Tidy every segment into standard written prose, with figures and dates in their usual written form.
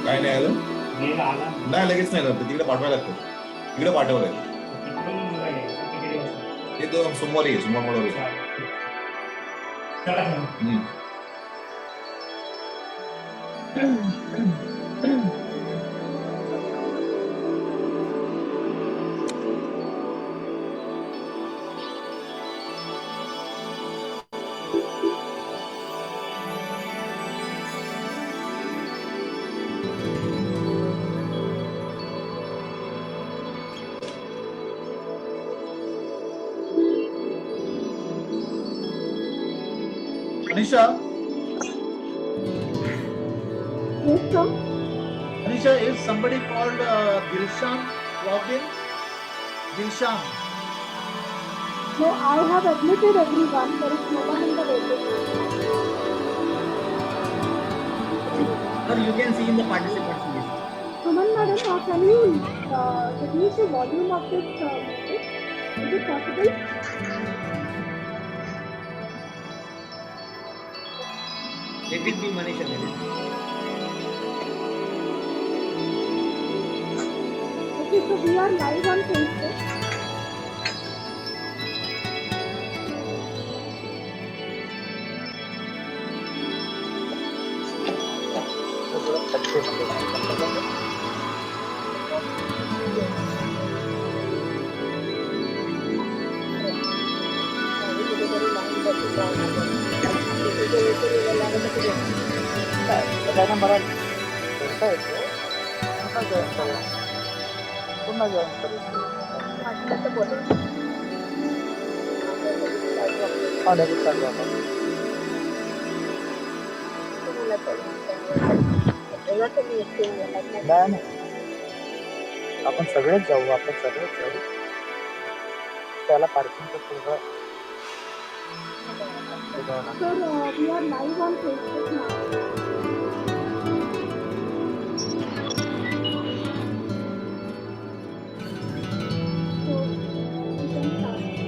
काय नाही आलं नाही लगेच नाही ना तिकडे पाठवायला लागतं तिकडे पाठवलंय ते तो सोमवारी सोमवार मंगळवारी Anisha? Yes, sir. Anisha, is somebody called Dilsham logged in? Dilsham? No, I have admitted everyone. There is no one in the waiting room. Sir, you can see in the participants list. Suman madam, can you reduce the volume of this music? Is it possible? Let it be Manisha. Okay, so we are live on Facebook. आपण सगळेच जाऊ त्याला पार्किंगचं पूर्ण Sir, we are live on Facebook now. So, we can start.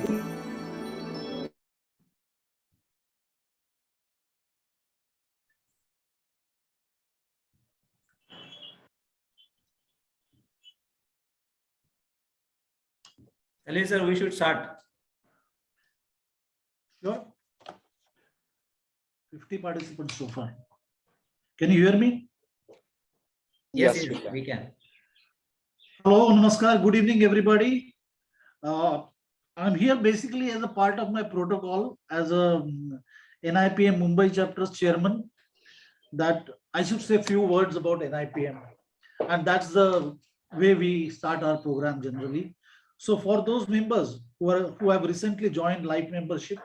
Hello, sir, we should start. Sure. 50 participants so far. Can you hear me? Yes, we can. Hello, namaskar. Good evening, everybody. I'm here basically as a part of my protocol as a NIPM Mumbai chapter's chairman, that I should say a few words about NIPM. And that's the way we start our program generally. So for those members who have recently joined live membership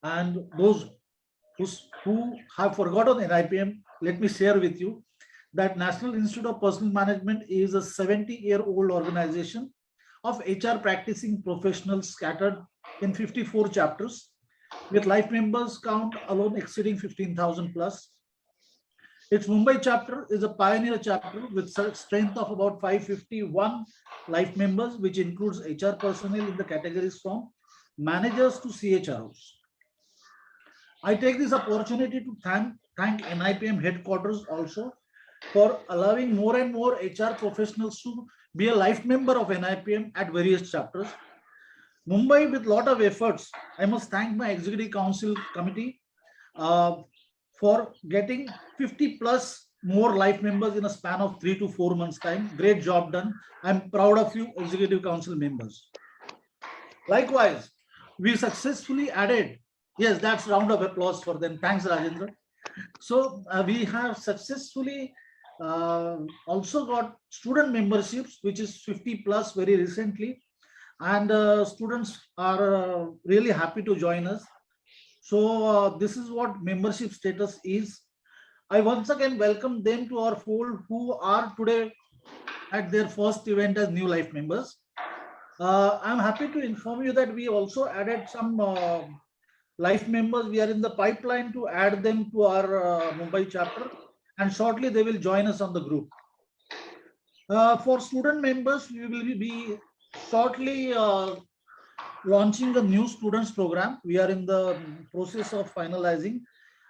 and those who have forgotten NIPM, let me share with you that National Institute of Personal Management is a 70-year-old organization of HR practicing professionals scattered in 54 chapters, with life members count alone exceeding 15,000 plus. Its Mumbai chapter is a pioneer chapter with strength of about 551 life members, which includes HR personnel in the categories from managers to CHROs. I take this opportunity to thank NIPM headquarters also for allowing more and more HR professionals to be a life member of NIPM at various chapters. Mumbai, with a lot of efforts, I must thank my Executive Council Committee for getting 50 plus more life members in a span of 3 to 4 months time. Great job done. I'm proud of you, Executive Council members. Likewise, we successfully added, yes, that's round of applause for them. Thanks, Rajendra. So we have successfully also got student memberships, which is 50 plus very recently. And students are really happy to join us. So this is what membership status is. I once again welcome them to our fold who are today at their first event as new life members. I'm happy to inform you that we also added some life members. We are in the pipeline to add them to our Mumbai chapter, and shortly they will join us on the group. For student members, we will be shortly launching the new students program. We are in the process of finalizing,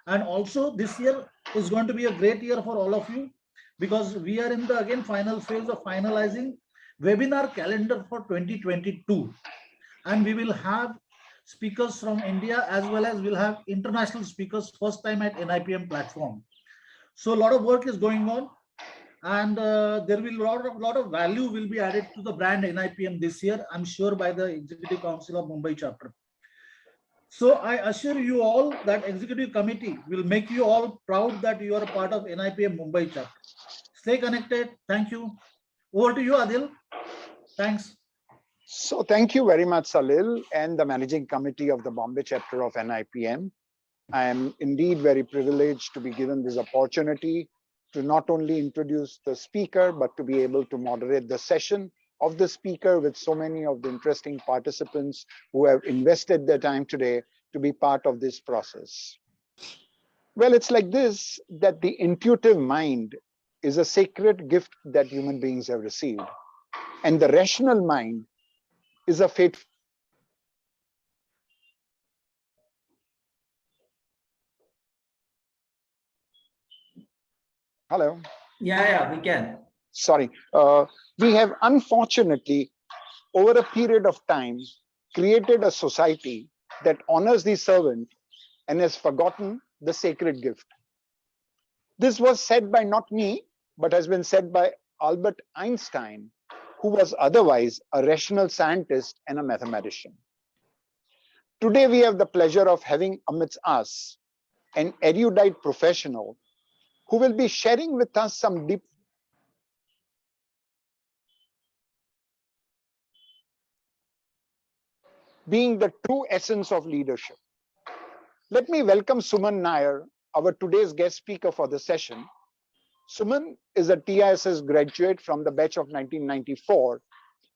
and also this year is going to be a great year for all of you, because we are in the again final phase of finalizing webinar calendar for 2022, and we will have speakers from India as well as we'll have international speakers first time at NIPM platform. So a lot of work is going on, and there will a lot of value will be added to the brand NIPM this year, I'm sure, by the Executive Council of Mumbai chapter. So I assure you all that Executive Committee will make you all proud that you are a part of NIPM Mumbai chapter. Stay connected. Thank you. Over to you, Adil. Thanks. So thank you very much, Salil, and the managing committee of the Bombay chapter of NIPM. I am indeed very privileged to be given this opportunity to not only introduce the speaker, but to be able to moderate the session of the speaker with so many of the interesting participants who have invested their time today to be part of this process. Well, it's like this, that the intuitive mind is a sacred gift that human beings have received. And the rational mind is a fate. Hello. Yeah, we can. Sorry. We have unfortunately, over a period of time, created a society that honors the servant and has forgotten the sacred gift. This was said by not me, but has been said by Albert Einstein, who was otherwise a rational scientist and a mathematician. Today, we have the pleasure of having amidst us an erudite professional who will be sharing with us some deep being the true essence of leadership. Let me welcome Suman Nair, our today's guest speaker for the session. Suman is a TISS graduate from the batch of 1994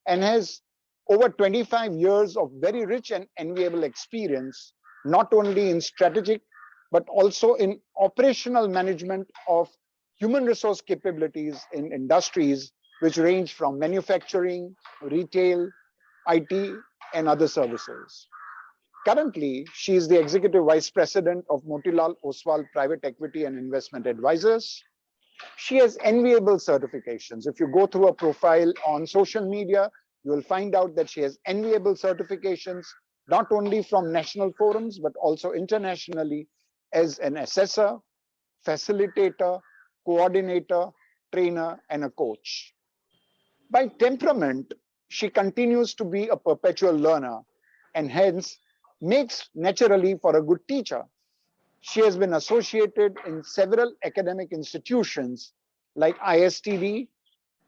and has over 25 years of very rich and enviable experience, not only in strategic, but also in operational management of human resource capabilities in industries which range from manufacturing, retail, IT, and other services. Currently, she is the Executive Vice President of Motilal Oswal Private Equity and Investment Advisors. She has enviable certifications. If you go through a profile on social media, you will find out that she has enviable certifications, not only from national forums, but also internationally as an assessor, facilitator, coordinator, trainer, and a coach. By temperament, she continues to be a perpetual learner and hence makes naturally for a good teacher. She has been associated in several academic institutions like ISTD,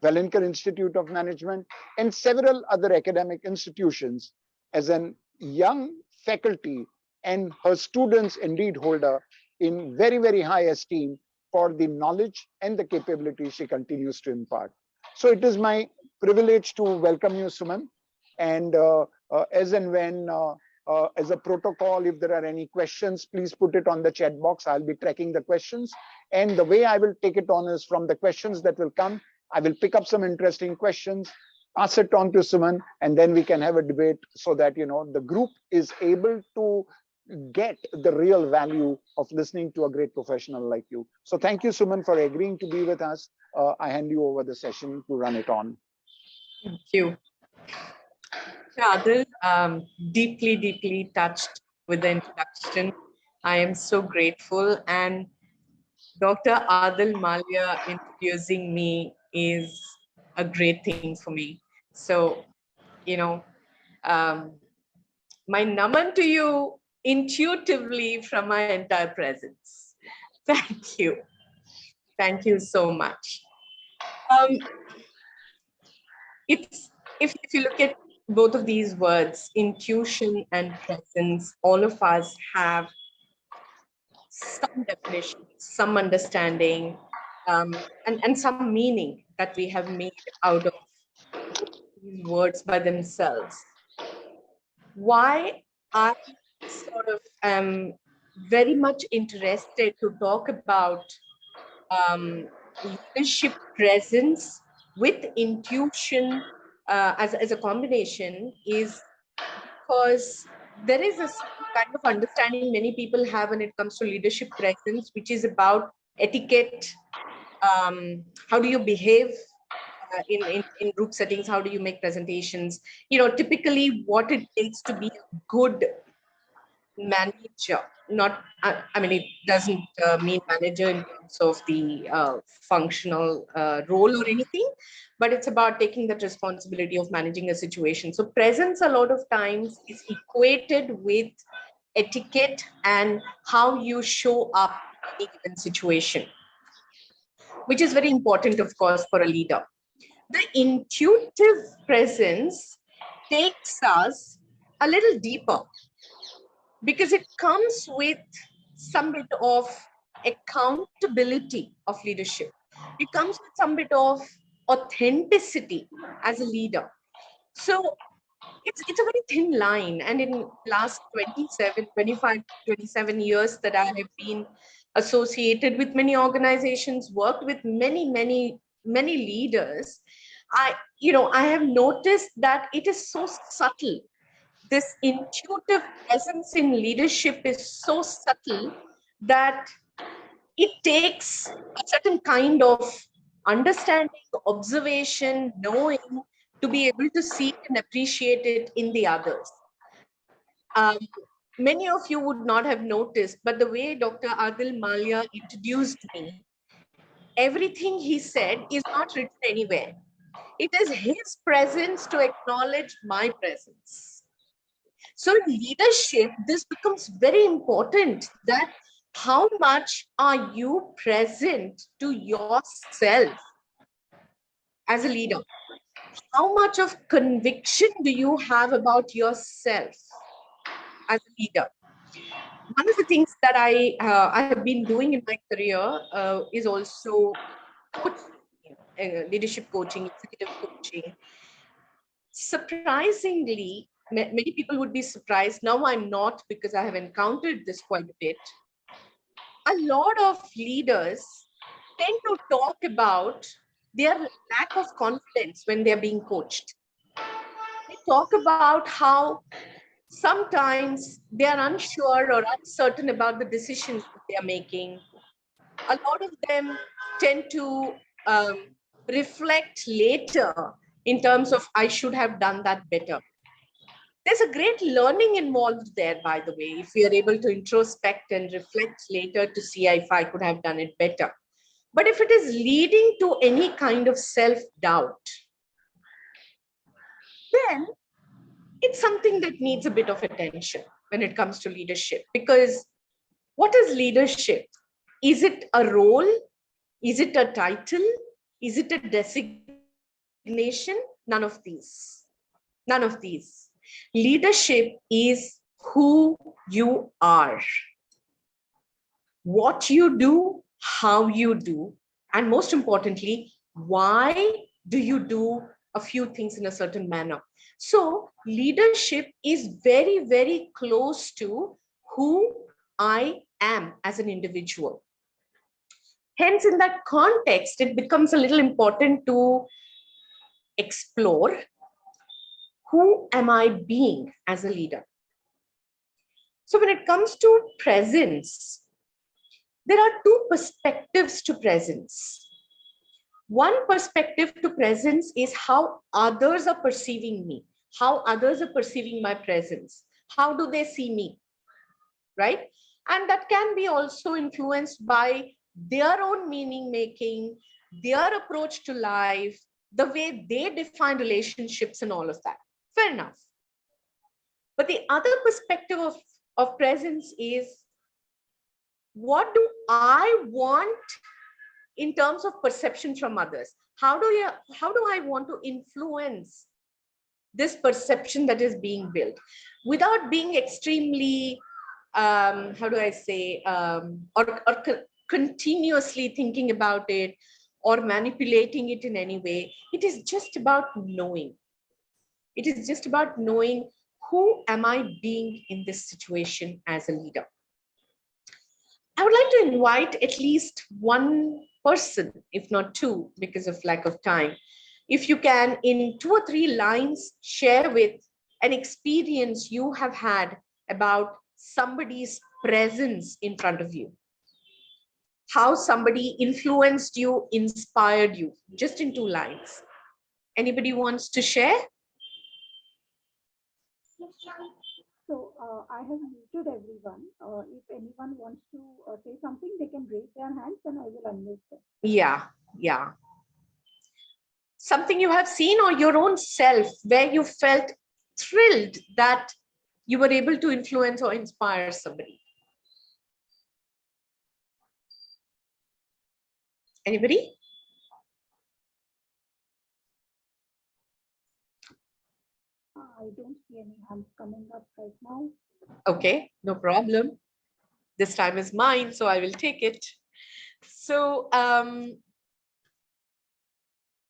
Wellinger Institute of Management, and several other academic institutions as an young faculty, and her students indeed hold her in very, very high esteem for the knowledge and the capability she continues to impart. So it is my privilege to welcome you, Suman. And as and when, as a protocol, if there are any questions, please put it on the chat box. I'll be tracking the questions. And the way I will take it on is from the questions that will come, I will pick up some interesting questions, pass it on to Suman, and then we can have a debate so that, the group is able to get the real value of listening to a great professional like you. So thank you, Suman, for agreeing to be with us. I hand you over the session to run it on. Thank you. Adil, deeply, deeply touched with the introduction. I am so grateful. And Dr. Adil Malia introducing me is a great thing for me. So, my naman to you intuitively from my entire presence. Thank you. Thank you so much. If you look at both of these words, intuition and presence, all of us have some definition, some understanding, and some meaning that we have made out of these words by themselves. Why I sort of am very much interested to talk about leadership presence with intuition as a combination is because there is a kind of understanding many people have when it comes to leadership presence, which is about etiquette. How do you behave in group settings? How do you make presentations? Typically what it takes to be a good manager. Not, I mean, it doesn't mean manager in terms of the functional role or anything, but it's about taking that responsibility of managing a situation. So presence a lot of times is equated with etiquette and how you show up in any given situation, which is very important, of course, for a leader. The intuitive presence takes us a little deeper, because it comes with some bit of accountability of leadership. It comes with some bit of authenticity as a leader. So it's a very thin line. And in last 27 years that I have been associated with many organizations, worked with many leaders, I have noticed that it is so subtle. This intuitive presence in leadership is so subtle that it takes a certain kind of understanding, observation, knowing to be able to see and appreciate it in the others. Many of you would not have noticed, but the way Dr. Adil Malia introduced me, everything he said is not written anywhere. It is his presence to acknowledge my presence. So in leadership, this becomes very important, that how much are you present to yourself as a leader? How much of conviction do you have about yourself as a leader? One of the things that I have been doing in my career is also leadership coaching, executive coaching. Surprisingly, many people would be surprised. Now I'm not, because I have encountered this quite a bit. A lot of leaders tend to talk about their lack of confidence when they're being coached. They talk about how sometimes they are unsure or uncertain about the decisions that they are making. A lot of them tend to reflect later in terms of, I should have done that better. There's a great learning involved there, by the way, if we are able to introspect and reflect later to see if I could have done it better. But if it is leading to any kind of self-doubt, then it's something that needs a bit of attention when it comes to leadership. Because what is leadership? Is it a role? Is it a title? Is it a designation? None of these. None of these. Leadership is who you are, what you do, how you do, and most importantly, why do you do a few things in a certain manner. So leadership is very, very close to who I am as an individual. Hence, in that context, it becomes a little important to explore, who am I being as a leader? So when it comes to presence, there are two perspectives to presence. One perspective to presence is how others are perceiving me, how others are perceiving my presence. How do they see me, right? And that can be also influenced by their own meaning making, their approach to life, the way they define relationships and all of that. Fair enough. But the other perspective of presence is, what do I want in terms of perception from others? How do I want to influence this perception that is being built without being extremely, how do I say, or continuously thinking about it or manipulating it in any way? It is just about knowing. It is just about knowing, who am I being in this situation as a leader? I would like to invite at least one person, if not two, because of lack of time. If you can, in 2 or 3 lines, share with an experience you have had about somebody's presence in front of you. How somebody influenced you, inspired you, just in 2 lines. Anybody wants to share? So I have muted everyone. If anyone wants to say something, they can raise their hands and I will unmute them. Yeah. Something you have seen or your own self where you felt thrilled that you were able to influence or inspire somebody. Anybody? I don't see any hands coming up right now. Okay, no problem. This time is mine, so I will take it. So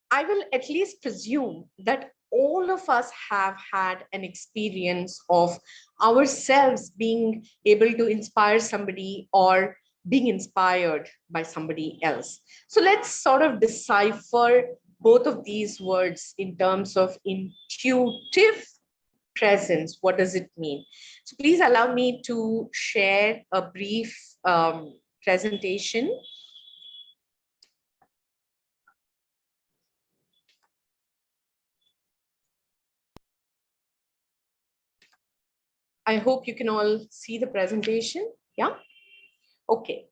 I will at least presume that all of us have had an experience of ourselves being able to inspire somebody or being inspired by somebody else. So let's sort of decipher both of these words in terms of intuitive presence. What does it mean? So please allow me to share a brief presentation. I hope you can all see the presentation. Yeah. Okay.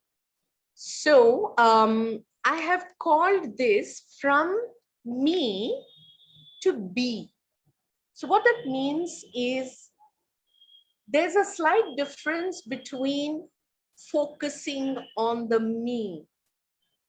So I have called this from me to be. So what that means is, there's a slight difference between focusing on the me.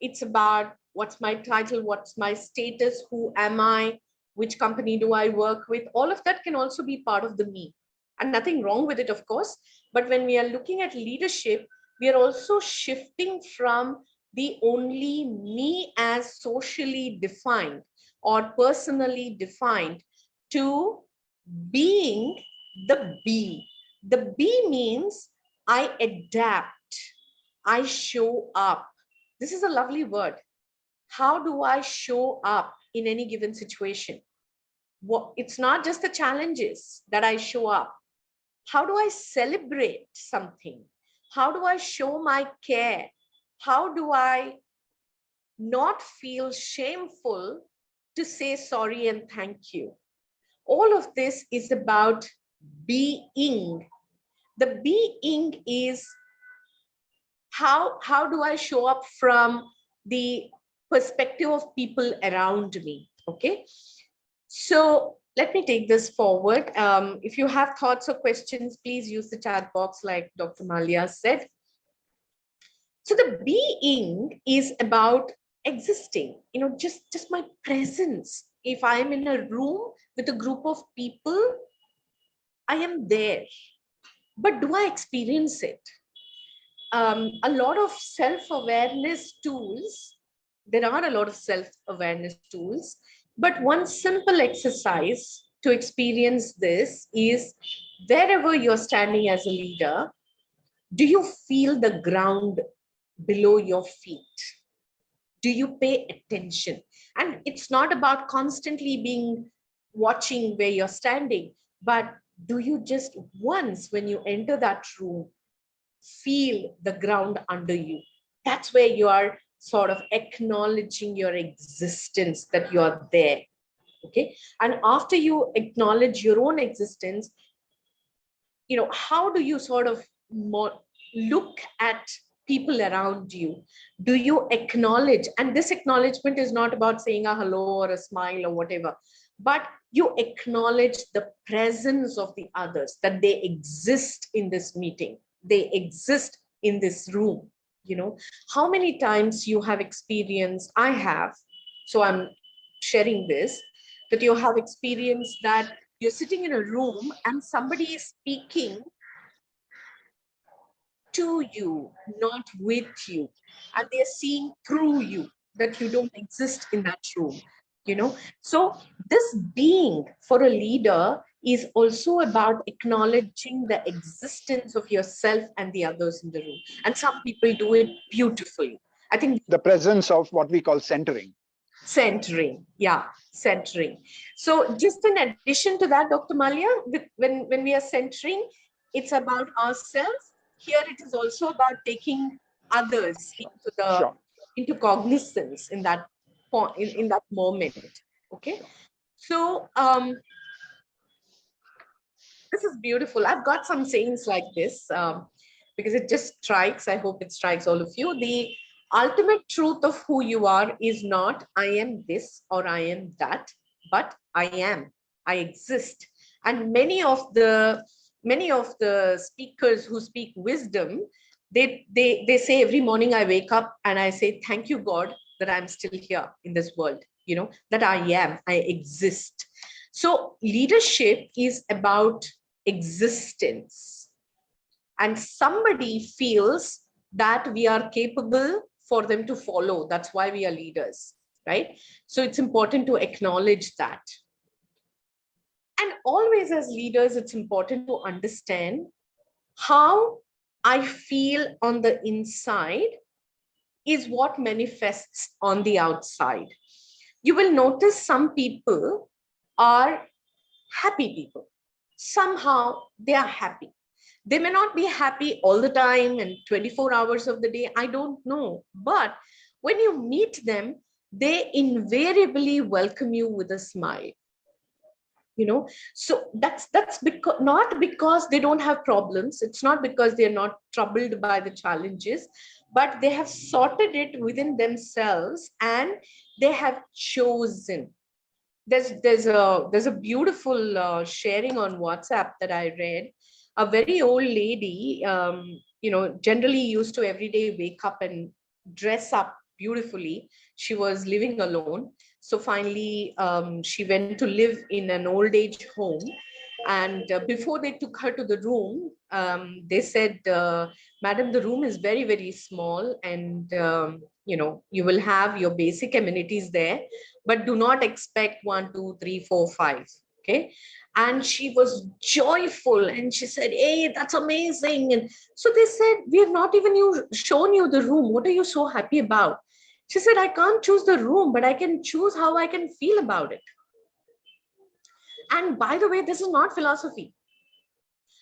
It's about, what's my title, what's my status, who am I, which company do I work with? All of that can also be part of the me. And nothing wrong with it, of course. But when we are looking at leadership, we are also shifting from the only me as socially defined or personally defined to being the be. The be means I adapt, I show up. This is a lovely word. How do I show up in any given situation? It's not just the challenges that I show up. How do I celebrate something? How do I show my care? How do I not feel shameful to say sorry and thank you? All of this is about being. The being is how do I show up from the perspective of people around me? Okay. So let me take this forward. If you have thoughts or questions, please use the chat box like Dr. Malia said. So the being is about existing, just my presence. If I am in a room with a group of people, I am there. But do I experience it? A lot of self-awareness tools, there are a lot of self-awareness tools, but one simple exercise to experience this is wherever you're standing as a leader, do you feel the ground below your feet? Do you pay attention? And it's not about constantly watching where you're standing, but do you just once when you enter that room, feel the ground under you? That's where you are sort of acknowledging your existence, that you are there. Okay. And after you acknowledge your own existence, how do you sort of look at people around you? Do you acknowledge? And this acknowledgement is not about saying a hello or a smile or whatever, but you acknowledge the presence of the others, that they exist in this meeting, they exist in this room. How many times you have experienced, I have, so I'm sharing this, that you have experienced that you're sitting in a room and somebody is speaking to you, not with you, and they're seeing through you, that you don't exist in that room. So this being for a leader is also about acknowledging the existence of yourself and the others in the room. And some people do it beautifully. I think The presence of what we call centering. Centering. So just in addition to that, Dr. Malia, when we are centering, it's about ourselves. Here it is also about taking others into cognizance in that point, in that moment. Okay. So this is beautiful. I've got some sayings like this because it just strikes. I hope it strikes all of you. The ultimate truth of who you are is not I am this or I am that, but I am. I exist. And many of the speakers who speak wisdom, they say every morning I wake up and I say, thank you, God, that I'm still here in this world, that I exist. So leadership is about existence. And somebody feels that we are capable for them to follow. That's why we are leaders, right? So it's important to acknowledge that. And always as leaders, it's important to understand how I feel on the inside is what manifests on the outside. You will notice some people are happy people. Somehow they are happy. They may not be happy all the time and 24 hours of the day. I don't know. But when you meet them, they invariably welcome you with a smile. So that's because not because they don't have problems. It's not because they're not troubled by the challenges, but they have sorted it within themselves and they have chosen. There's a beautiful sharing on WhatsApp that I read. A very old lady, generally used to every day wake up and dress up beautifully. She was living alone. So finally, she went to live in an old age home. And before they took her to the room, they said, Madam, the room is very, very small. And, you will have your basic amenities there, but do not expect 1, 2, 3, 4, 5. Okay. And she was joyful and she said, hey, that's amazing. And so they said, we have not even shown you the room. What are you so happy about? She said, I can't choose the room, but I can choose how I can feel about it. And by the way, this is not philosophy.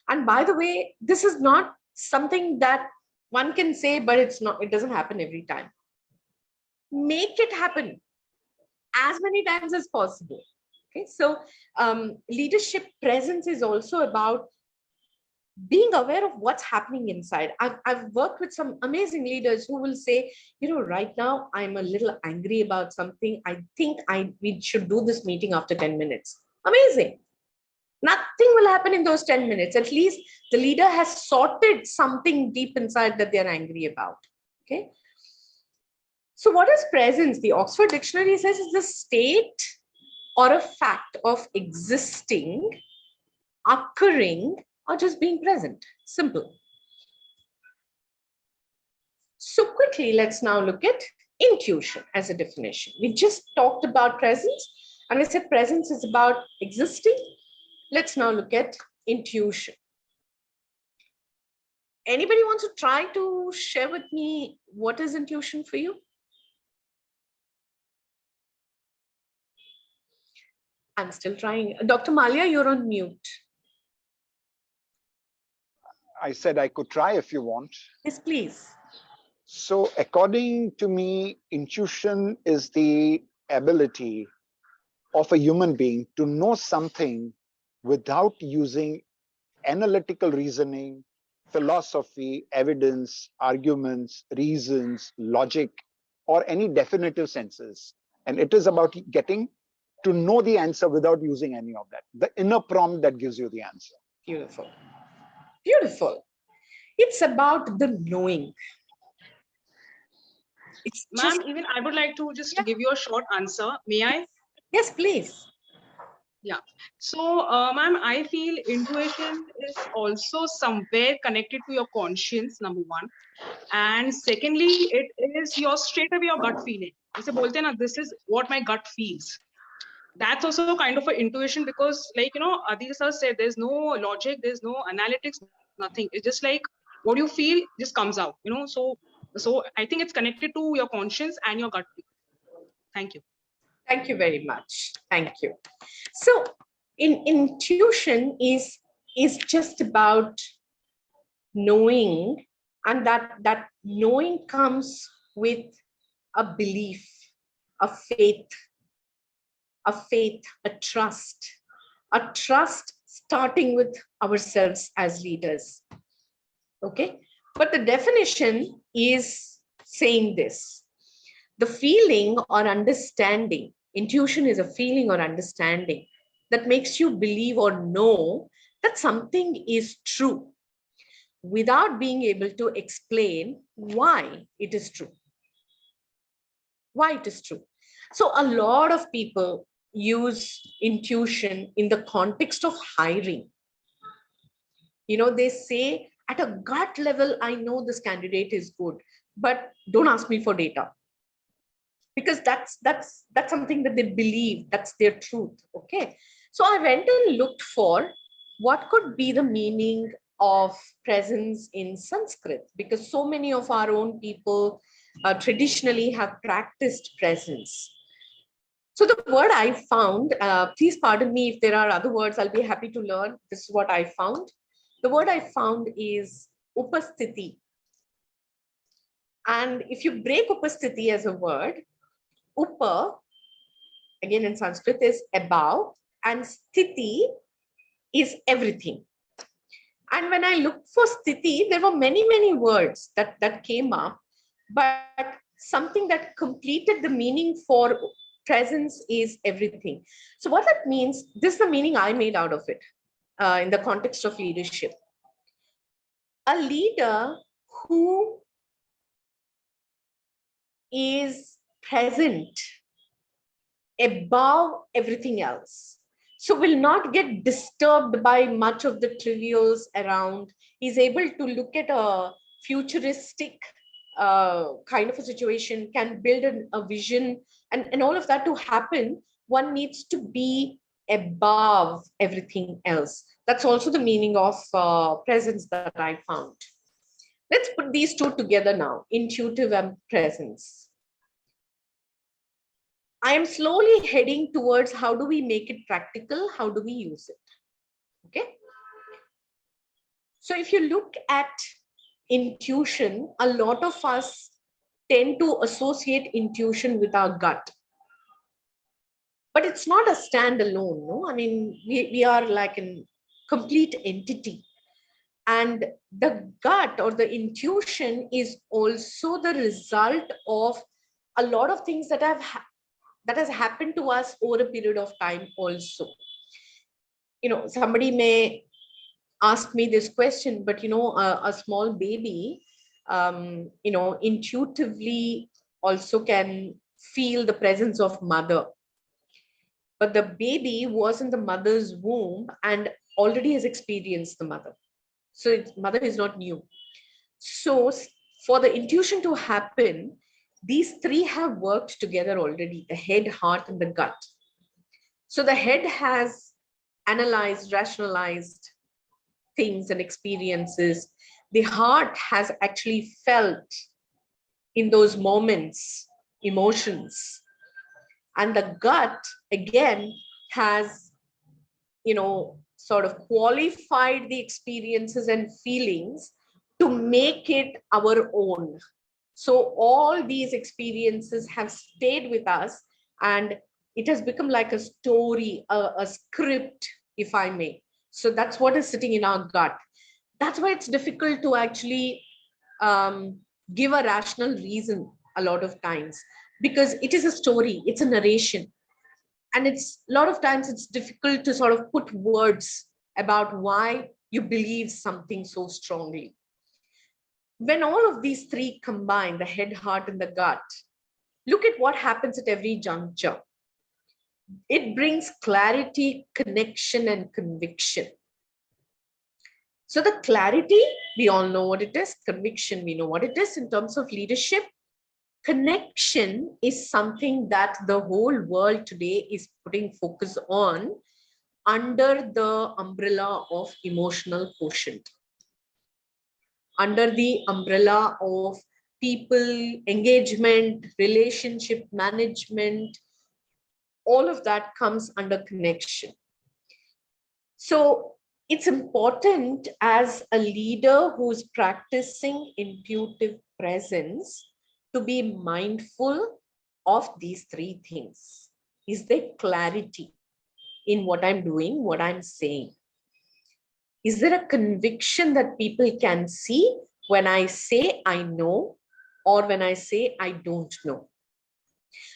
And by the way, this is not something that one can say, but it doesn't happen every time. Make it happen as many times as possible. Okay, so leadership presence is also about being aware of what's happening inside. I've worked with some amazing leaders who will say, right now I'm a little angry about something. I think we should do this meeting after 10 minutes. Amazing. Nothing will happen in those 10 minutes. At least the leader has sorted something deep inside that they're angry about. Okay. So what is presence? The Oxford Dictionary says it's the state or a fact of existing, occurring, or just being present. Simple. So quickly, let's now look at intuition as a definition. We just talked about presence, and we said presence is about existing. Let's now look at intuition. Anybody wants to try to share with me what is intuition for you? I'm still trying. Dr. Malia, you're on mute. I said I could try if you want. Yes, please. So according to me, intuition is the ability of a human being to know something without using analytical reasoning, philosophy, evidence, arguments, reasons, logic, or any definitive senses. And it is about getting to know the answer without using any of that. The inner prompt that gives you the answer. Beautiful. Beautiful. It's about the knowing. It's Ma'am, even I would like to just give you a short answer. May I? Yes, please. Yeah. So, ma'am, I feel intuition is also somewhere connected to your conscience, number one. And secondly, it is your straight away your gut feeling. Jise bolte na, this is what my gut feels. That's also kind of an intuition because, like, Adil sir said, there's no logic, there's no analytics, nothing. It's just like what you feel just comes out, So I think it's connected to your conscience and your gut feeling. Thank you. Thank you very much. Thank you. So intuition is just about knowing, and that knowing comes with a belief, a faith, a trust starting with ourselves as leaders. Okay, but the definition is saying this: the feeling or understanding. Intuition is a feeling or understanding that makes you believe or know that something is true without being able to explain why it is true. Why it is true. So a lot of people use intuition in the context of hiring. They say at a gut level, I know this candidate is good, but don't ask me for data. Because that's something that they believe, that's their truth. Okay. So I went and looked for what could be the meaning of presence in Sanskrit, because so many of our own people traditionally have practiced presence. So the word I found, please pardon me if there are other words, I'll be happy to learn. This is what I found. The word I found is upasthiti. And if you break upasthiti as a word, upa, again in Sanskrit, is above, and sthiti is everything. And when I looked for sthiti, there were many words that came up, but something that completed the meaning for presence is everything. So what that means, this is the meaning I made out of it in the context of leadership. A leader who is present above everything else, so will not get disturbed by much of the trivials around. He's able to look at a futuristic kind of a situation, can build a vision, and all of that to happen, one needs to be above everything else. That's also the meaning of presence that I found. Let's put these two together now, intuitive and presence. I am slowly heading towards how do we make it practical? How do we use it? Okay. So if you look at intuition, a lot of us tend to associate intuition with our gut. But it's not a standalone, no? I mean, we are like a complete entity. And the gut or the intuition is also the result of a lot of things that has happened to us over a period of time also. You know, somebody may ask me this question, but you know, a small baby, you know, intuitively also can feel the presence of mother. But the baby was in the mother's womb and already has experienced the mother. So mother is not new. So for the intuition to happen, these three have worked together already, the head, heart, and the gut. So the head has analyzed, rationalized things and experiences. The heart has actually felt in those moments, emotions. And the gut, again, has, you know, sort of qualified the experiences and feelings to make it our own. So all these experiences have stayed with us, and it has become like a story, a script, if I may. So that's what is sitting in our gut. That's why it's difficult to actually give a rational reason a lot of times, because it is a story, it's a narration. And it's a lot of times it's difficult to sort of put words about why you believe something so strongly. When all of these three combine, the head, heart, and the gut, look at what happens at every juncture. It brings clarity, connection, and conviction. So the clarity, we all know what it is. Conviction, we know what it is in terms of leadership. Connection is something that the whole world today is putting focus on under the umbrella of emotional quotient, under the umbrella of people engagement, relationship management. All of that comes under connection. So it's important as a leader who's practicing intuitive presence to be mindful of these three things. Is there clarity in what I'm doing, what I'm saying? Is there a conviction that people can see when I say I know or when I say I don't know?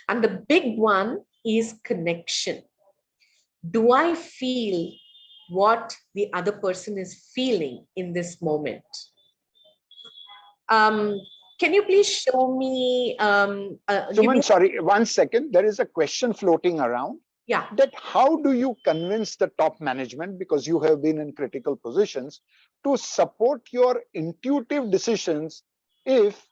And the big one is connection. Do I feel what the other person is feeling in this moment? Can you please show me? Suman, sorry, 1 second. There is a question floating around. Yeah. That how do you convince the top management, because you have been in critical positions, to support your intuitive decisions if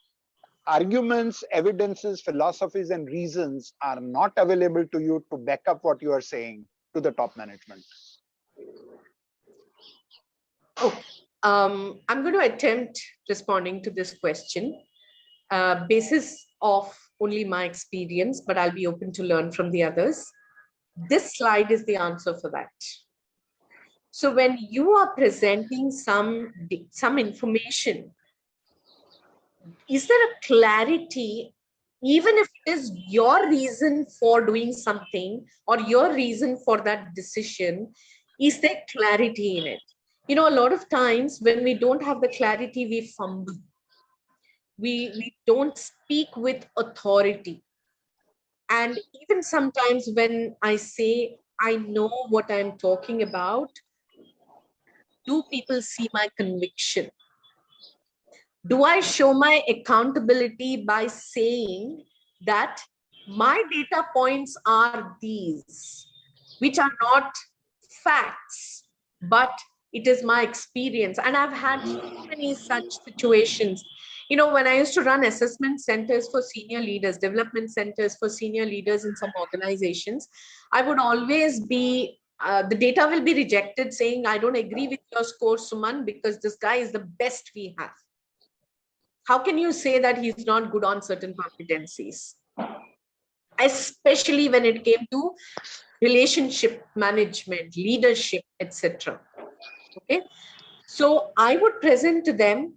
arguments, evidences, philosophies, and reasons are not available to you to back up what you are saying to the top management? Okay. I'm going to attempt responding to this question basis of only my experience, but I'll be open to learn from the others. This slide is the answer for that. So when you are presenting some information, is there a clarity, even if it is your reason for doing something or your reason for that decision, is there clarity in it? You know, a lot of times when we don't have the clarity, we fumble. We don't speak with authority. And even sometimes when I say, I know what I'm talking about, do people see my conviction? Do I show my accountability by saying that my data points are these, which are not facts, but it is my experience? And I've had so many such situations. You know, when I used to run assessment centers for senior leaders, development centers for senior leaders in some organizations, I would always be, the data will be rejected saying, I don't agree with your score, Suman, because this guy is the best we have. How can you say that he's not good on certain competencies? especially when it came to relationship management, leadership, etc. Okay, so I would present to them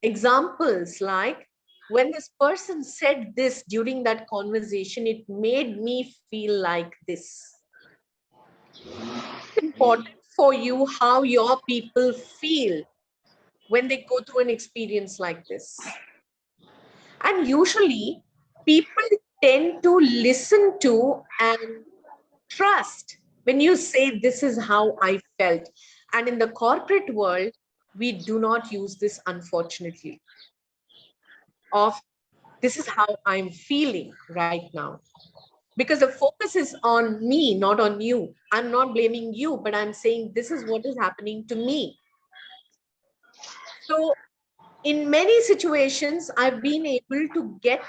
examples like, when this person said this during that conversation, it made me feel like this. It's important for you how your people feel when they go through an experience like this. And usually people tend to listen to and trust when you say, this is how I felt. And in the corporate world, we do not use this, unfortunately, of this is how I'm feeling right now. Because the focus is on me, not on you. I'm not blaming you, but I'm saying this is what is happening to me. So in many situations, I've been able to get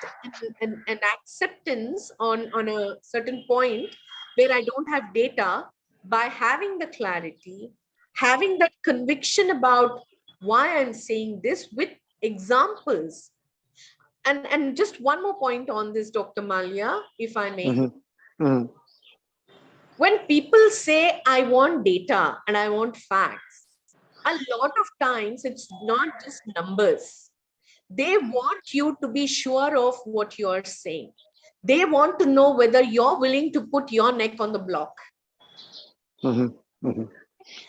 an acceptance on a certain point where I don't have data, by having the clarity, having that conviction about why I'm saying this with examples. And just one more point on this, Dr. Malia, if I may. Mm-hmm. Mm-hmm. When people say, I want data and I want facts, a lot of times it's not just numbers. They want you to be sure of what you're saying. They want to know whether you're willing to put your neck on the block. Mm-hmm. Mm-hmm.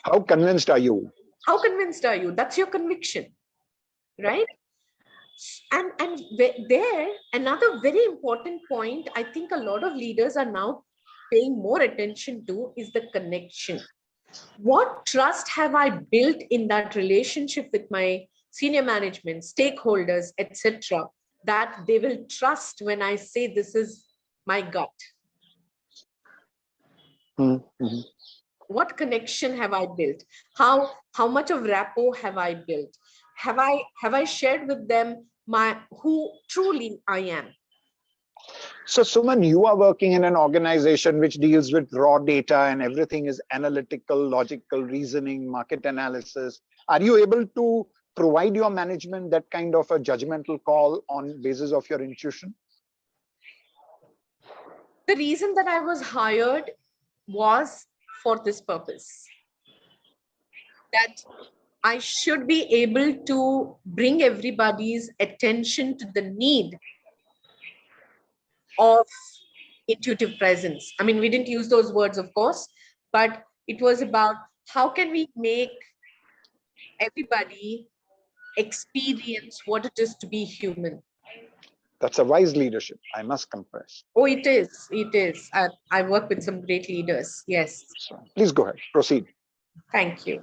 How convinced are you? How convinced are you? That's your conviction, right? And there, another very important point I think a lot of leaders are now paying more attention to is the connection. What trust have I built in that relationship with my senior management, stakeholders, etc., that they will trust when I say this is my gut? Mm-hmm. What connection have I built? How much of rapport have I built? Have I shared with them who truly I am? So, Suman, you are working in an organization which deals with raw data and everything is analytical, logical, reasoning, market analysis. Are you able to provide your management that kind of a judgmental call on basis of your intuition? The reason that I was hired was for this purpose, that I should be able to bring everybody's attention to the need of intuitive presence. I mean, we didn't use those words, of course, but it was about how can we make everybody experience what it is to be human. That's a wise leadership, I must confess. Oh, it is. It is. I work with some great leaders. Yes. So, please go ahead, proceed. Thank you.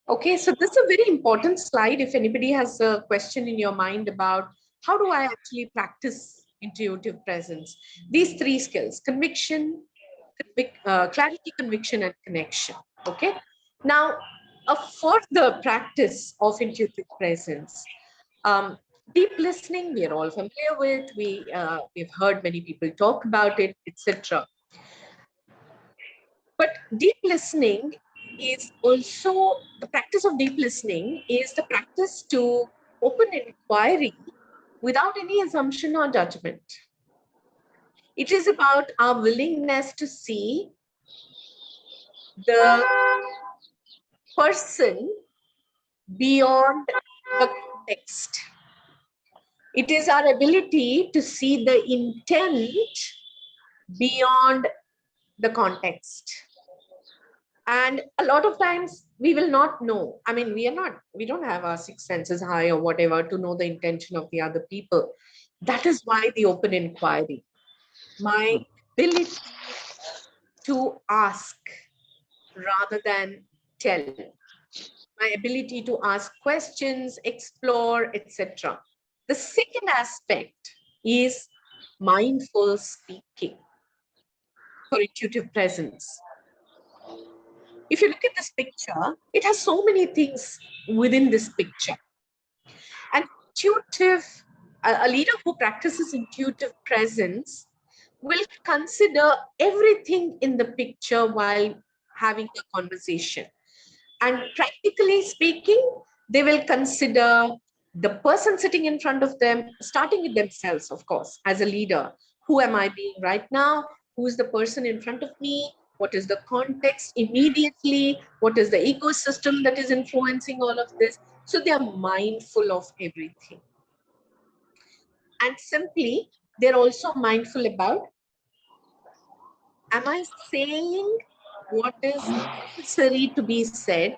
Okay, so this is a very important slide. If anybody has a question in your mind about how do I actually practice intuitive presence, these three skills: conviction, clarity, conviction, and connection. Okay. Now, for the practice of intuitive presence, deep listening, we are all familiar with. We've heard many people talk about it, etc. But deep listening is also, the practice of deep listening is the practice to open inquiry without any assumption or judgment. It is about our willingness to see the person beyond the context. It is our ability to see the intent beyond the context. And a lot of times we will not know. I mean, we don't have our six senses high or whatever to know the intention of the other people. That is why the open inquiry, my ability to ask rather than tell, my ability to ask questions, explore, etc. The second aspect is mindful speaking for intuitive presence. If you look at this picture, it has so many things within this picture. And a leader who practices intuitive presence will consider everything in the picture while having a conversation. And practically speaking, they will consider the person sitting in front of them, starting with themselves, of course, as a leader. Who am I being right now? Who is the person in front of me? What is the context immediately? What is the ecosystem that is influencing all of this? So they are mindful of everything. And simply, they're also mindful about, am I saying what is necessary to be said?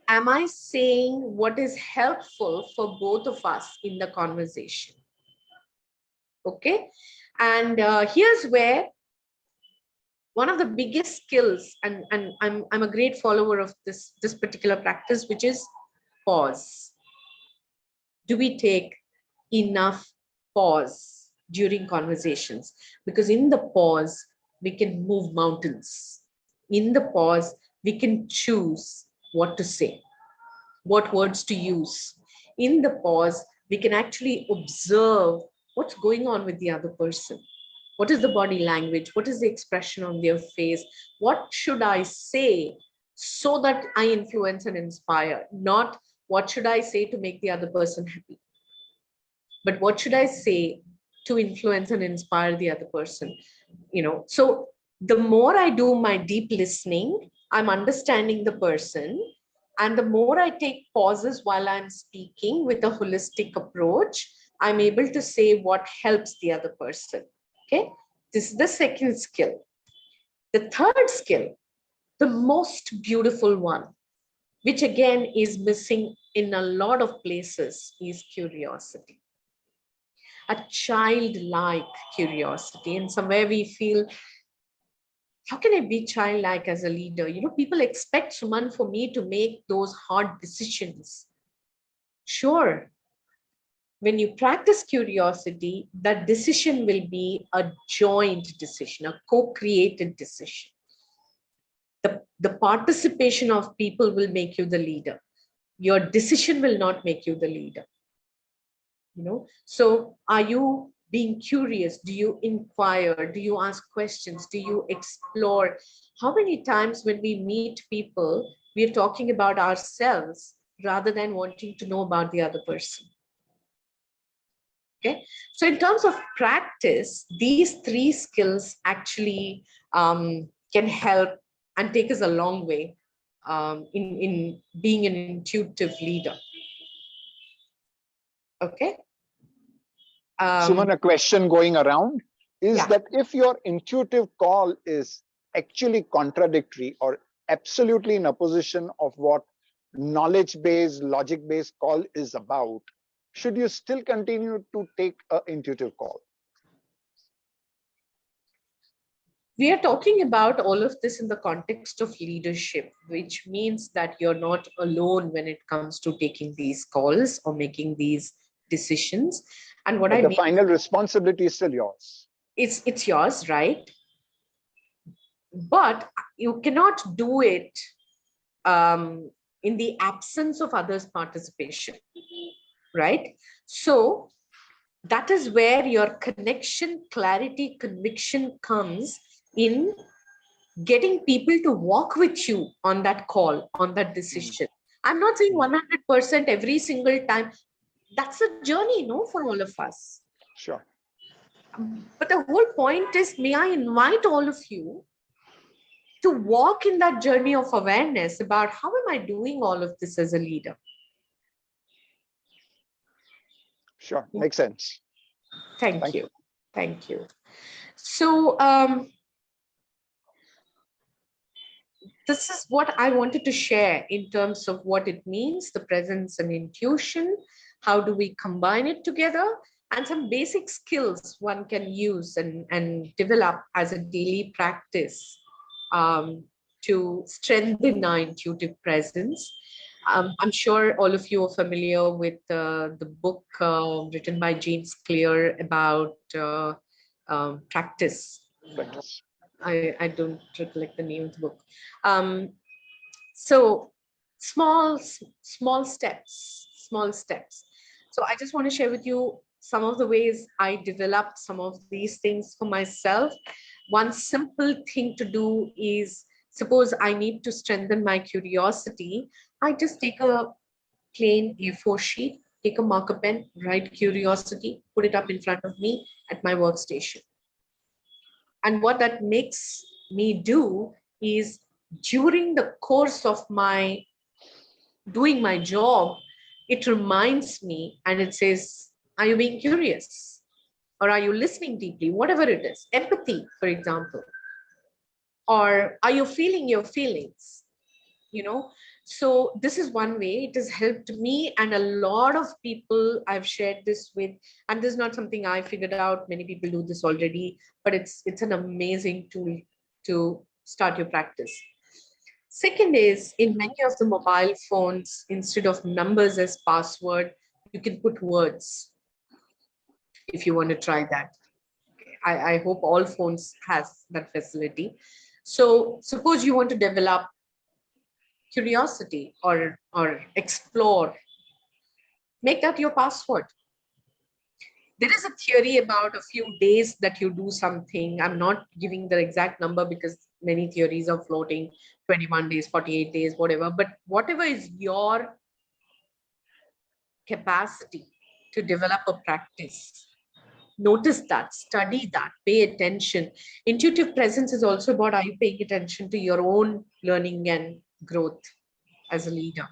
Am I saying what is helpful for both of us in the conversation? Okay. And here's where one of the biggest skills, and I'm a great follower of this particular practice, which is pause. Do we take enough pause during conversations? Because in the pause, we can move mountains. In the pause, we can choose what to say, what words to use. In the pause, we can actually observe what's going on with the other person. What is the body language? What is the expression on their face? What should I say so that I influence and inspire? Not what should I say to make the other person happy, but what should I say to influence and inspire the other person? So the more I do my deep listening, I'm understanding the person. And the more I take pauses while I'm speaking with a holistic approach, I'm able to say what helps the other person. Okay, this is the second skill. The third skill, the most beautiful one, which again is missing in a lot of places, is curiosity. A childlike curiosity. And somewhere we feel, how can I be childlike as a leader? People expect Suman for me to make those hard decisions. Sure. When you practice curiosity, that decision will be a joint decision, a co-created decision. The participation of people will make you the leader. Your decision will not make you the leader. So are you being curious? Do you inquire? Do you ask questions? Do you explore? How many times when we meet people, we are talking about ourselves rather than wanting to know about the other person? Okay, so in terms of practice, these three skills actually can help and take us a long way in being an intuitive leader. Okay. Suman, a question going around is Yeah. that if your intuitive call is actually contradictory or absolutely in opposition of what knowledge-based, logic-based call is about, should you still continue to take an intuitive call? We are talking about all of this in the context of leadership, which means that you're not alone when it comes to taking these calls or making these decisions. And what But the final responsibility is still yours. It's yours, right? But you cannot do it in the absence of others' participation, right? So that is where your connection, clarity, conviction comes in getting people to walk with you on that call, on that decision. I'm not saying 100% every single time. That's a journey, for all of us. Sure. But the whole point is, may I invite all of you to walk in that journey of awareness about how am I doing all of this as a leader? Sure, makes sense. Thank you. Thank you. So this is what I wanted to share in terms of what it means, the presence and intuition. How do we combine it together? And some basic skills one can use and develop as a daily practice to strengthen our intuitive presence. I'm sure all of you are familiar with the book written by James Clear about practice. I don't recollect the name of the book. So small steps. So I just want to share with you some of the ways I developed some of these things for myself. One simple thing to do is, suppose I need to strengthen my curiosity, I just take a plain A4 sheet, take a marker pen, write curiosity, put it up in front of me at my workstation. And what that makes me do is, during the course of my doing my job, it reminds me and it says, are you being curious? Or are you listening deeply? Whatever it is, empathy, for example. Or are you feeling your feelings? You know, so this is one way it has helped me and a lot of people I've shared this with. And this is not something I figured out. Many people do this already, but it's an amazing tool to start your practice. Second is, in many of the mobile phones, instead of numbers as password, you can put words if you want to try that. I hope all phones has that facility. So suppose you want to develop curiosity or explore, make that your password. There is a theory about a few days that you do something. I'm not giving the exact number because many theories are floating, 21 days, 48 days, whatever. But whatever is your capacity to develop a practice, notice that, study that, pay attention. Intuitive presence is also about, are you paying attention to your own learning and growth as a leader?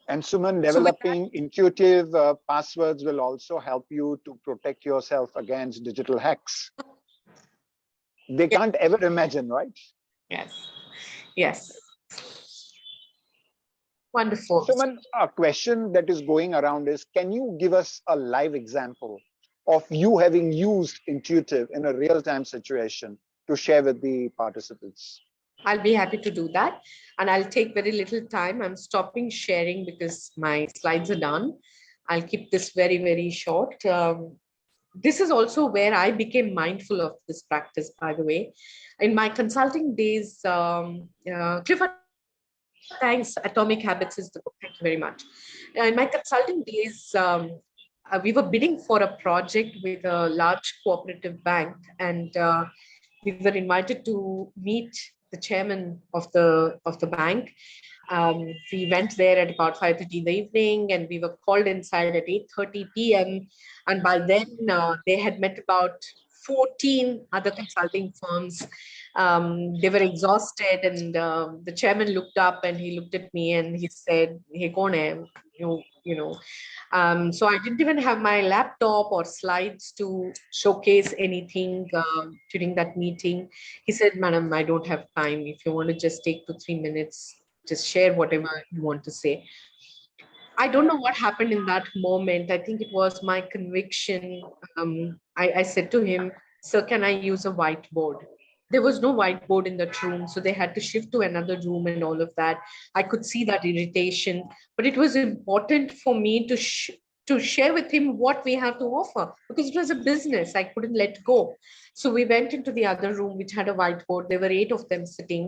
And Suman, So with that, developing intuitive passwords will also help you to protect yourself against digital hacks. They can't ever imagine, right? yes, yes. Wonderful. Suman, a question that is going around is, can you give us a live example of you having used intuitive in a real-time situation to share with the participants? I'll be happy to do that. And I'll take very little time. I'm stopping sharing because my slides are done. I'll keep this very, very short. This is also where I became mindful of this practice, by the way. In my consulting days, Clifford, thanks. Atomic Habits is the book. Thank you very much. In my consulting days, we were bidding for a project with a large cooperative bank, and we were invited to meet the chairman of the bank. We went there at about 5:30 in the evening, and we were called inside at 8:30 p.m. And by then, they had met about 14 other consulting firms. They were exhausted, and the chairman looked up and he looked at me and he said, "Hey, kaun hai?" You know. So I didn't even have my laptop or slides to showcase anything during that meeting. He said, "Madam, I don't have time. If you want to just take 2-3 minutes, just share whatever you want to say." I don't know what happened in that moment. I think it was my conviction. I said to him, "Sir, can I use a whiteboard?" There was no whiteboard in that room, so they had to shift to another room and all of that. I could see that irritation, but it was important for me to share with him what we have to offer, because it was a business. I couldn't let go. So we went into the other room, which had a whiteboard. There were 8 of them sitting.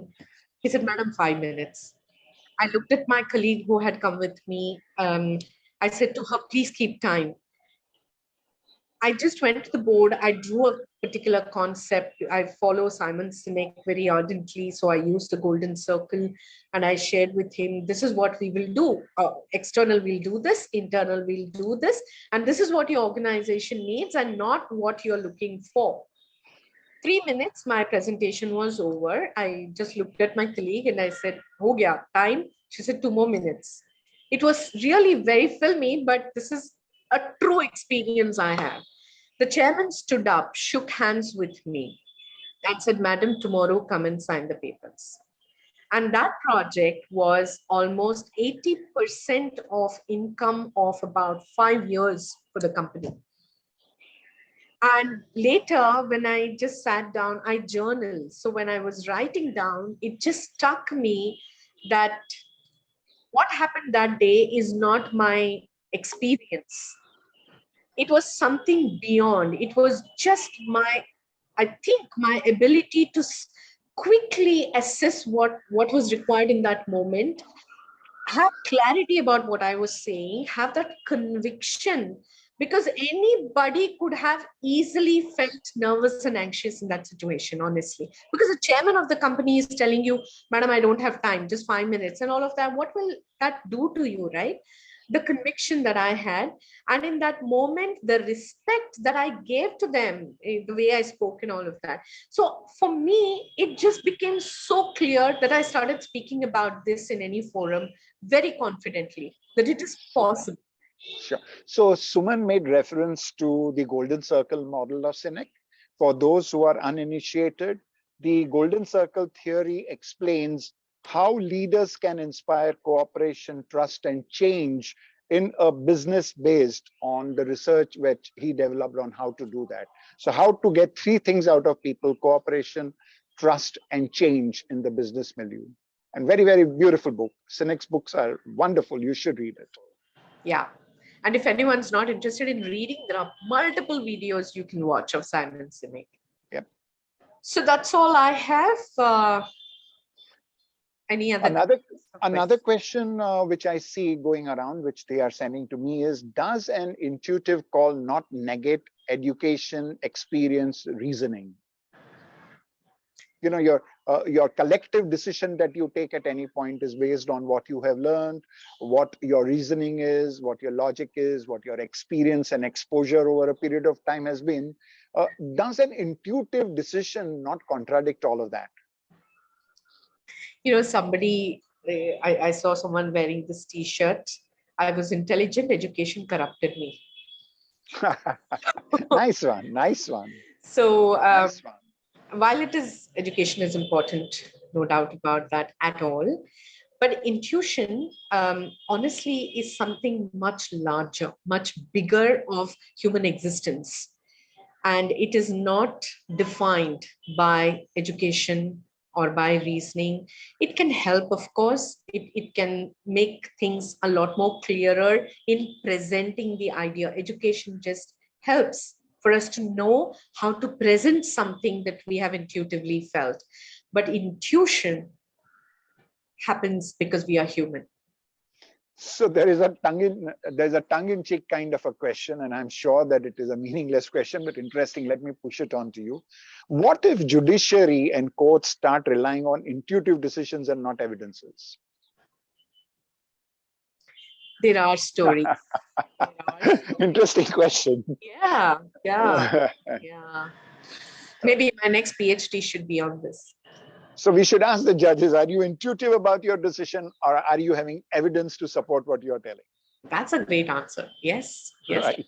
He said, "Madam, 5 minutes." I looked at my colleague who had come with me. I said to her, "Please keep time." I just went to the board. I drew a particular concept. I follow Simon Sinek very ardently. So I used the golden circle and I shared with him, this is what we will do. External will do this, internal will do this. And this is what your organization needs and not what you're looking for. 3 minutes, my presentation was over. I just looked at my colleague and I said, "Ho gaya, time?" She said, 2 more minutes. It was really very filmy, but this is a true experience I have. The chairman stood up, shook hands with me, and said, "Madam, tomorrow come and sign the papers." And that project was almost 80% of income of about 5 years for the company. And later, when I just sat down, I journaled. So when I was writing down, it just struck me that what happened that day is not my experience. It was something beyond. It was just I think, my ability to quickly assess what was required in that moment, have clarity about what I was saying, have that conviction, because anybody could have easily felt nervous and anxious in that situation, honestly. Because the chairman of the company is telling you, "Madam, I don't have time, just 5 minutes," and all of that. What will that do to you, right? the conviction that I had. And in that moment, the respect that I gave to them, the way I spoke and all of that. So for me, it just became so clear that I started speaking about this in any forum very confidently, that it is possible. Sure. So Suman made reference to the golden circle model of Sinek. For those who are uninitiated, the golden circle theory explains how leaders can inspire cooperation, trust, and change in a business based on the research which he developed on how to do that. So how to get three things out of people: cooperation, trust, and change in the business milieu. And very, very beautiful book. Sinek's books are wonderful. You should read it. Yeah. And if anyone's not interested in reading, there are multiple videos you can watch of Simon Sinek. Yep. So that's all I have. Any other Another question which I see going around, which they are sending to me, is: does an intuitive call not negate education, experience, reasoning? You know, your collective decision that you take at any point is based on what you have learned, what your reasoning is, what your logic is, what your experience and exposure over a period of time has been. Does an intuitive decision not contradict all of that? You know, somebody, I saw someone wearing this T-shirt. I was intelligent, education corrupted me. Nice one, nice one. So Nice one. while education is important, no doubt about that at all, but intuition, honestly, is something much larger, much bigger of human existence. And it is not defined by education or by reasoning. It can help, of course. It can make things a lot more clearer in presenting the idea. Education just helps for us to know how to present something that we have intuitively felt. But intuition happens because we are human. So there is a tongue-in-cheek kind of a question, and I'm sure that it is a meaningless question, but interesting. Let me push it on to you. What if judiciary and courts start relying on intuitive decisions and not evidences? There are stories. Interesting question. Yeah. Maybe my next PhD should be on this. So we should ask the judges, are you intuitive about your decision, or are you having evidence to support what you're telling? That's a great answer. Yes. Right.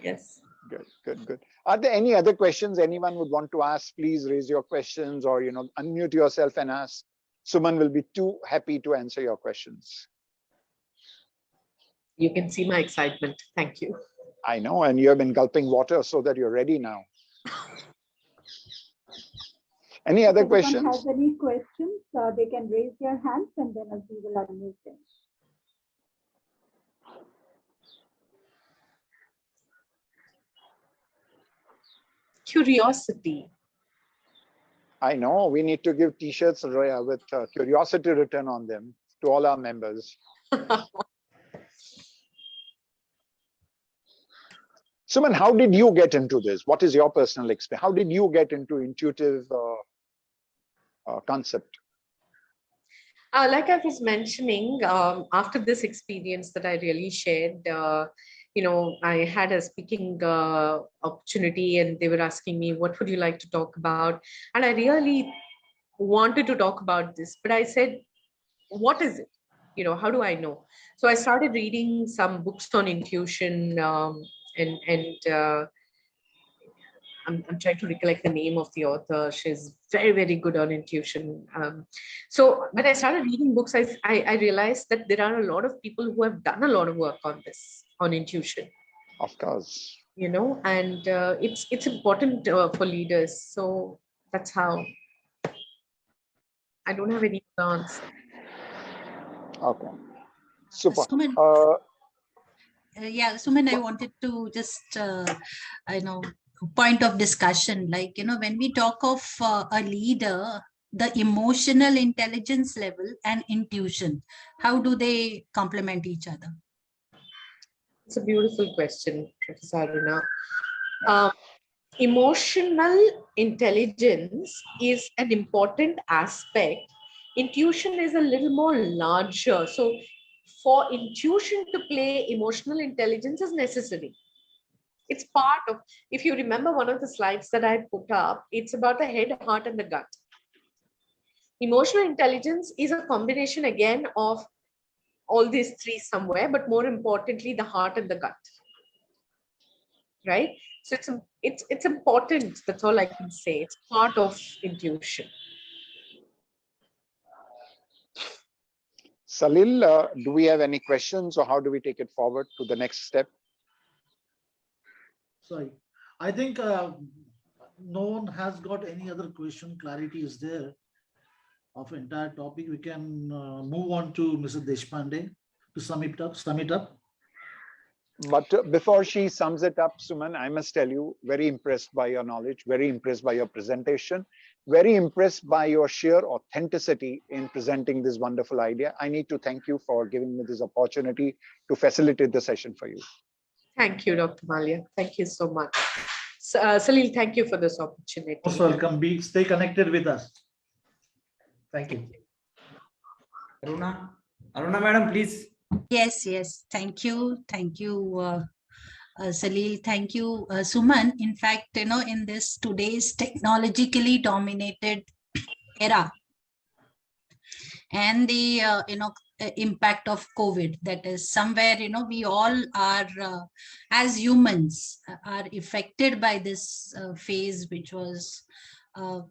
Yes. Good. Are there any other questions anyone would want to ask? Please raise your questions, or unmute yourself and ask. Suman will be too happy to answer your questions. You can see my excitement. Thank you. I know, and you have been gulping water so that you're ready now. Any other questions? If anyone has any questions, they can raise their hands and then we will unmute them. Curiosity. I know, we need to give t-shirts with curiosity written on them to all our members. Suman, how did you get into this? What is your personal experience? How did you get into intuitive concept? Like I was mentioning, after this experience that I really shared, I had a speaking opportunity, and they were asking me, what would you like to talk about? And I really wanted to talk about this, but I said, what is it? How do I know? So I started reading some books on intuition, I'm trying to recollect the name of the author. She's very, very good on intuition. So when I started reading books, I realized that there are a lot of people who have done a lot of work on this, on intuition. Of course. And it's important for leaders. So that's how. I don't have any answer. Okay. Super. Suman, Suman, I wanted to just, point of discussion, like, when we talk of a leader, the emotional intelligence level and intuition, how do they complement each other? It's a beautiful question, Professor Aruna. Emotional intelligence is an important aspect. Intuition is a little more larger. So for intuition to play, emotional intelligence is necessary. It's part of, if you remember one of the slides that I put up, it's about the head, heart, and the gut. Emotional intelligence is a combination again of all these three somewhere, but more importantly, the heart and the gut. Right? So it's important. That's all I can say. It's part of intuition. Salil, do we have any questions, or how do we take it forward to the next step? Sorry, I think no one has got any other question. Clarity is there of entire topic. We can move on to Mr. Deshpande to sum it up. But before she sums it up, Suman, I must tell you, very impressed by your knowledge, very impressed by your presentation, very impressed by your sheer authenticity in presenting this wonderful idea. I need to thank you for giving me this opportunity to facilitate the session for you. Thank you, Dr. Malia. Thank you so much. Salil, thank you for this opportunity. Most welcome. Stay connected with us. Thank you. Aruna madam, please. Yes, thank you, Salil. Thank you, Suman. In fact, in this today's technologically dominated era, and the impact of COVID, that is somewhere, we all are as humans are affected by this phase, which was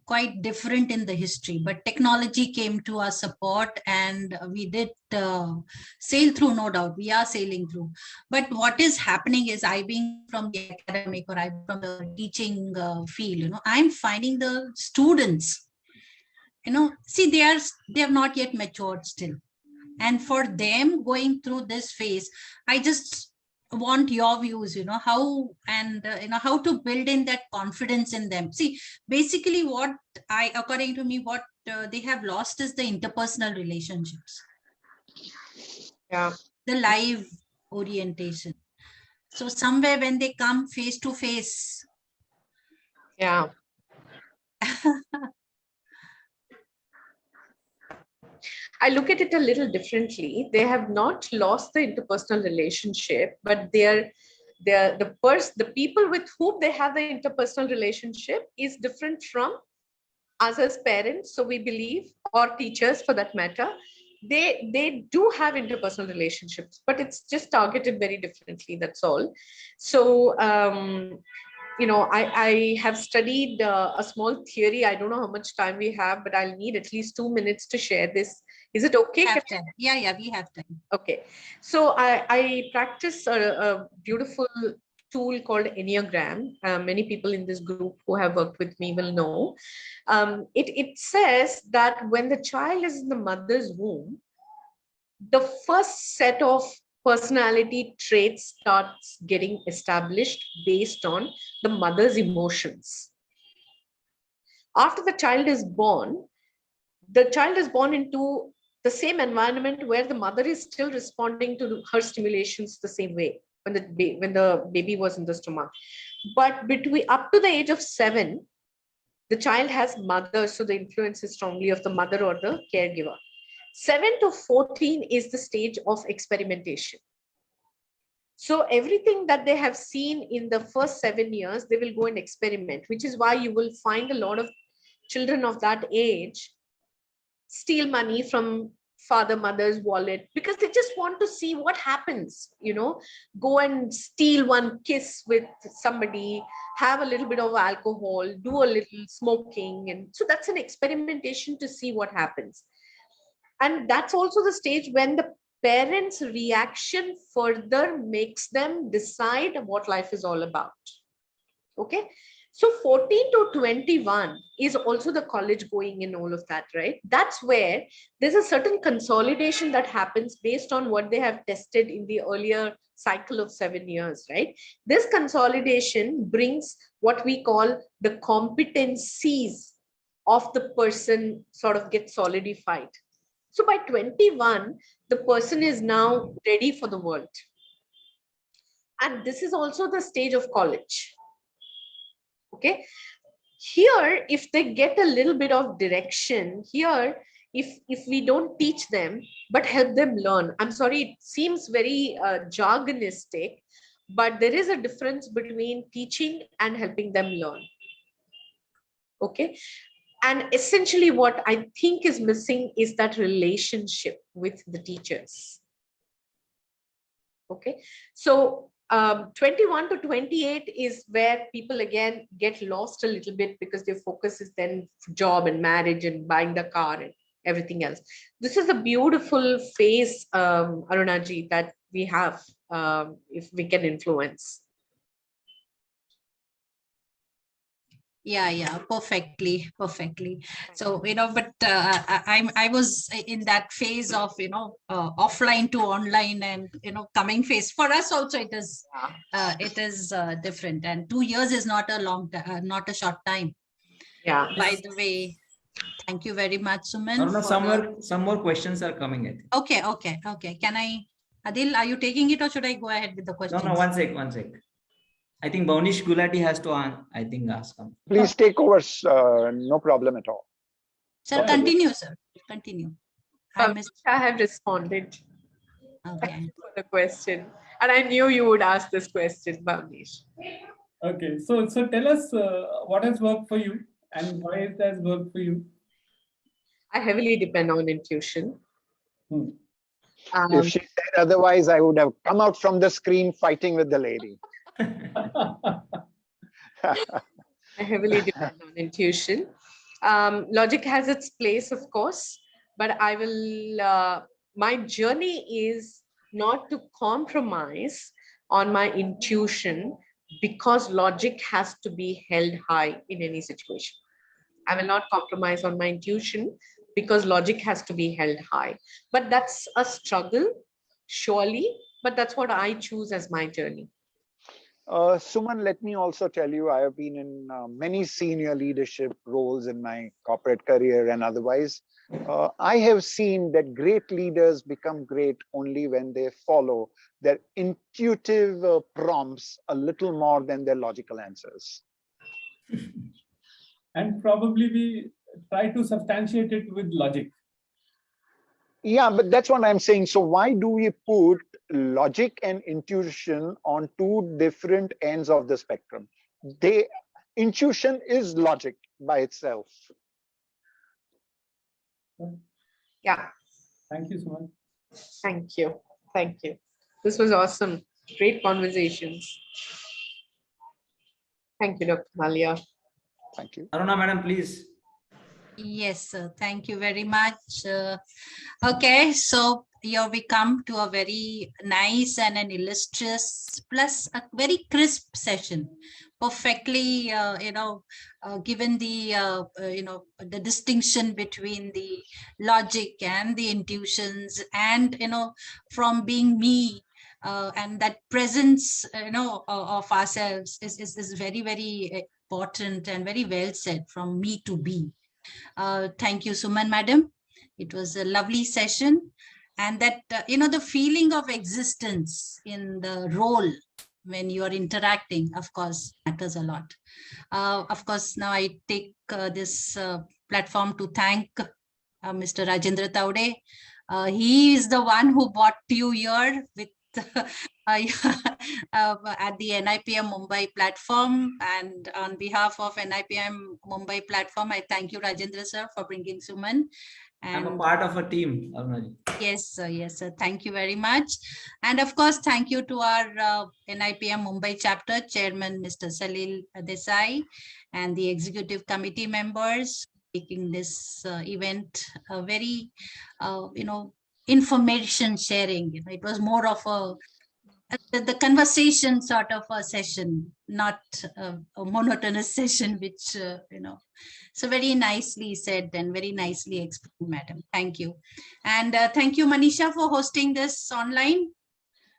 quite different in the history, but technology came to our support, and we did sail through. No doubt we are sailing through. But what is happening is, I being from the academic, or I from the teaching field, I'm finding the students, see, they have not yet matured still, and for them going through this phase, I just want your views, how, and how to build in that confidence in them. See, basically according to me, what they have lost is the interpersonal relationships. Yeah. The live orientation. So somewhere when they come face to face. Yeah. I look at it a little differently. They have not lost the interpersonal relationship, but the people with whom they have the interpersonal relationship is different from us as parents. So we believe, or teachers for that matter, they do have interpersonal relationships, but it's just targeted very differently. That's all. So I have studied a small theory. I don't know how much time we have, but I'll need at least 2 minutes to share this. Is it okay? Yeah, we have time. Okay. So I practice a beautiful tool called Enneagram. Many people in this group who have worked with me will know. It says that when the child is in the mother's womb, the first set of personality traits starts getting established based on the mother's emotions. After the child is born into the same environment where the mother is still responding to her stimulations the same way when the baby was in the stomach. But up to the age of 7, the child has mother, so the influence is strongly of the mother or the caregiver. 7 to 14 is the stage of experimentation. So everything that they have seen in the first 7 years, they will go and experiment, which is why you will find a lot of children of that age steal money from father, mother's wallet, because they just want to see what happens, go and steal one kiss with somebody, have a little bit of alcohol, do a little smoking. And so that's an experimentation to see what happens. And that's also the stage when the parents' reaction further makes them decide what life is all about. Okay. So 14 to 21 is also the college going in, all of that, right? That's where there's a certain consolidation that happens based on what they have tested in the earlier cycle of 7 years, right? This consolidation brings what we call the competencies of the person sort of get solidified. So by 21, the person is now ready for the world. And this is also the stage of college. Okay. Here, if they get a little bit of direction, here if we don't teach them, but help them learn. I'm sorry, it seems very jargonistic, but there is a difference between teaching and helping them learn. Okay. And essentially what I think is missing is that relationship with the teachers. Okay. So 21 to 28 is where people again get lost a little bit because their focus is then job and marriage and buying the car and everything else. This is a beautiful phase, Arunaji, that we have if we can influence. Yeah, perfectly. So, but I was in that phase of, offline to online and, coming phase. For us also, it is different. And 2 years is not a not a short time. Yeah. By the way, thank you very much, Suman. Aruna, some more questions are coming, I think. Okay. Can I, Adil, are you taking it or should I go ahead with the questions? No, one sec. I think Bonish Gulati has to ask them. Please take over. No problem at all. Sir, continue, sir. Continue. I have responded. Okay. For the question. And I knew you would ask this question, Bhavnish. Okay, so tell us what has worked for you and why it has worked for you. I heavily depend on intuition. If she said otherwise, I would have come out from the screen fighting with the lady. I heavily depend on intuition. Logic has its place, of course, but I will, my journey is not to compromise on my intuition because logic has to be held high in any situation. I will not compromise on my intuition because logic has to be held high. But that's a struggle, surely, but that's what I choose as my journey. Suman, let me also tell you, I have been in many senior leadership roles in my corporate career and otherwise. I have seen that great leaders become great only when they follow their intuitive prompts a little more than their logical answers. And probably we try to substantiate it with logic. Yeah, but that's what I'm saying. So why do we put logic and intuition on two different ends of the spectrum? Intuition is logic by itself. Yeah. Thank you, Suman. Thank you. Thank you. This was awesome. Great conversations. Thank you, Dr. Malia. Thank you. Aruna, madam, please. Yes, sir. Thank you very much. Okay, so here we come to a very nice and an illustrious plus a very crisp session. Perfectly, given the, the distinction between the logic and the intuitions and, from being me and that presence, of ourselves is very, very important and very well said, from me to be. Thank you, Suman, madam. It was a lovely session. And that, the feeling of existence in the role when you are interacting, of course, matters a lot. Of course, now I take this platform to thank Mr. Rajendra Taude. He is the one who brought you here with at the Nipm Mumbai platform, and on behalf of Nipm Mumbai platform, I thank you, Rajendra sir, for bringing Suman. And I'm a part of a team, Arunaji. Yes, sir. Thank you very much. And of course, thank you to our Nipm Mumbai chapter chairman, Mr. Salil Desai, and the executive committee members making this event a very, information sharing. It was more of the conversation sort of a session, not a monotonous session, which, so very nicely said and very nicely explained, madam. Thank you. And thank you, Manisha, for hosting this online.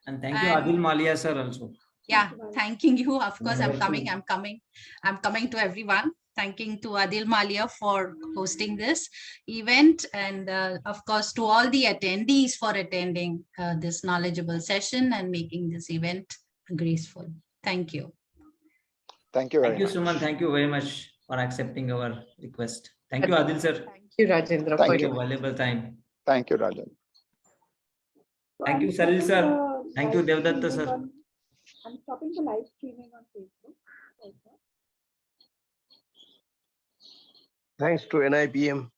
And thank you, Adil Malia, sir, also. Yeah, thanking you. Of course, I'm coming to everyone. Thanking to Adil Malia for hosting this event, and of course to all the attendees for attending this knowledgeable session and making this event graceful. Thank you. Thank you very much. Thank you, Suman. Thank you very much for accepting our request. Thank you, Adil sir. Thank you, Rajendra, Thank for Thank you. you, your valuable time. Thank you, Rajan. So Thank you, I'm Salil stopping sir. the Thank you, live Devdatta streaming sir. I'm stopping the live streaming on Facebook also. Thanks to NIPM